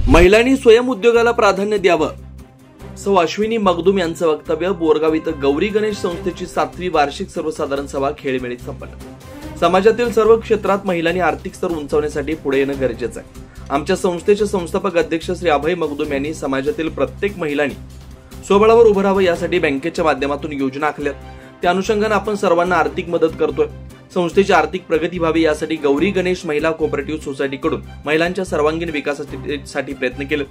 महिलांनी स्वयंउद्योगाला प्राधान्य द्यावं, सौ अश्विनी मगदुम यांचं वक्तव्य। बोरगाव इथं गौरी गणेश संस्थेची 7वी वार्षिक सर्वसाधारण सभा खेळीमेळीत संपन्न। समाजातील सर्व क्षेत्रात महिलांनी आर्थिक स्तर उंचावण्यासाठी पुढे येणं गरजेचं आहे। आमच्या संस्थेचे संस्थापक अध्यक्ष श्री अभय मगदुम यांनी समाजातील प्रत्येक महिलांनी स्वबळावर उभं राहावं यासाठी बँकेच्या माध्यमातून योजना आखल्यात। त्या अनुषंगाने आपण सर्वांना आर्थिक मदत करतोय। संस्थेची आर्थिक प्रगती व्हावी यासाठी गौरी गणेश महिला कोऑपरेटिव्ह सोसायटीकडून महिलांच्या सर्वांगीण विकासासाठी प्रयत्न केले।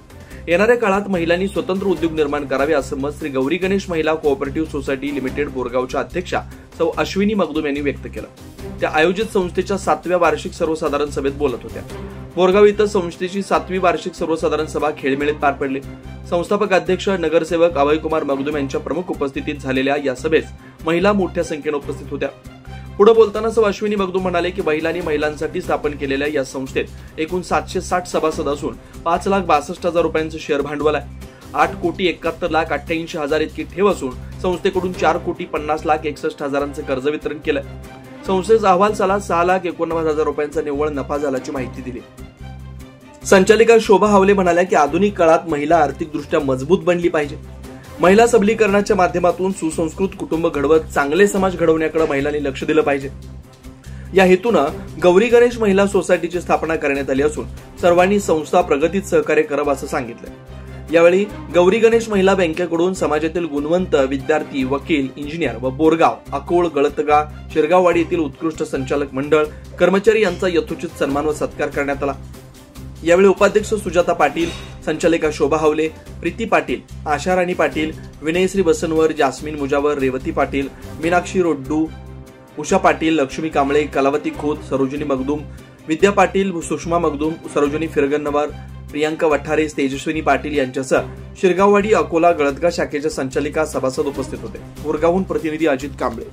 येणाऱ्या काळात महिलांनी स्वतंत्र उद्योग निर्माण करावे असं मत श्री गौरी गणेश महिला कोऑपरेटिव्ह सोसायटी लिमिटेड बोरगावच्या अध्यक्षा सौ अश्विनी मगदुम यांनी व्यक्त केलं। त्या आयोजित संस्थेच्या 7व्या वार्षिक सर्वसाधारण सभेत बोलत होत्या। बोरगाव इथं संस्थेची 7वी वार्षिक सर्वसाधारण सभा खेळीमेळीत पार पडली। संस्थापक अध्यक्ष नगरसेवक अभयकुमार मगदुम यांच्या प्रमुख उपस्थितीत झालेल्या या सभेस महिला मोठ्या संख्येने उपस्थित होत्या। पुढे बोलताना सौ अश्विनी मगदुम म्हणाले की महिलांसाठी स्थापन केलेल्या या संस्थेत एकूण 760 सभासद असून 5,62,000 रुपयांचं शेअर भांडवल आहे। 8,71,88,000 इतकी ठेव असून संस्थेकडून 4,50,61,000 कर्ज वितरण केलंय। संस्थेचा अहवाल साला 6,49,000 रुपयांचा निव्वळ नफा झाल्याची माहिती दिली। संचालिका शोभा हावले म्हणाल्या की आधुनिक काळात महिला आर्थिकदृष्ट्या मजबूत बनली पाहिजे। महिला सबलीकरणाच्या माध्यमातून सुसंस्कृत कुटुंब घडवत चांगले समाज घडवण्याकडे महिलांनी लक्ष दिलं पाहिजे। या हेतूनं गौरी गणेश महिला सोसायटीची स्थापना करण्यात आली असून सर्वांनी संस्था प्रगतीत सहकार्य करावं असं सांगितलं। यावेळी गौरी गणेश महिला बँकेकडून समाजातील गुणवंत विद्यार्थी, वकील, इंजिनियर व बोरगाव, अकोळ, गळतगा, शिरगाववाडी येथील उत्कृष्ट संचालक मंडळ, कर्मचारी यांचा यथोचित सन्मान व सत्कार करण्यात आला। यावेळी उपाध्यक्ष सुजाता पाटील, संचालिका शोभा हावले, प्रीती पाटील, आशा राणी पाटील, विनयश्री बसनवर, जास्मिन मुजावर, रेवती पाटील, मीनाक्षी रोड्डू, उषा पाटील, लक्ष्मी कांबळे, कलावती खोत, सरोजिनी मगदुम, विद्या पाटील, सुषमा मगदुम, सरोजिनी फिरगन्नवर, प्रियांका वठारे, तेजस्विनी पाटील यांच्यासह शिरगाववाडी, अकोला, गळतगा शाखेच्या संचालिका, सभासद उपस्थित होते। बोरगावहून प्रतिनिधी अजित कांबळे।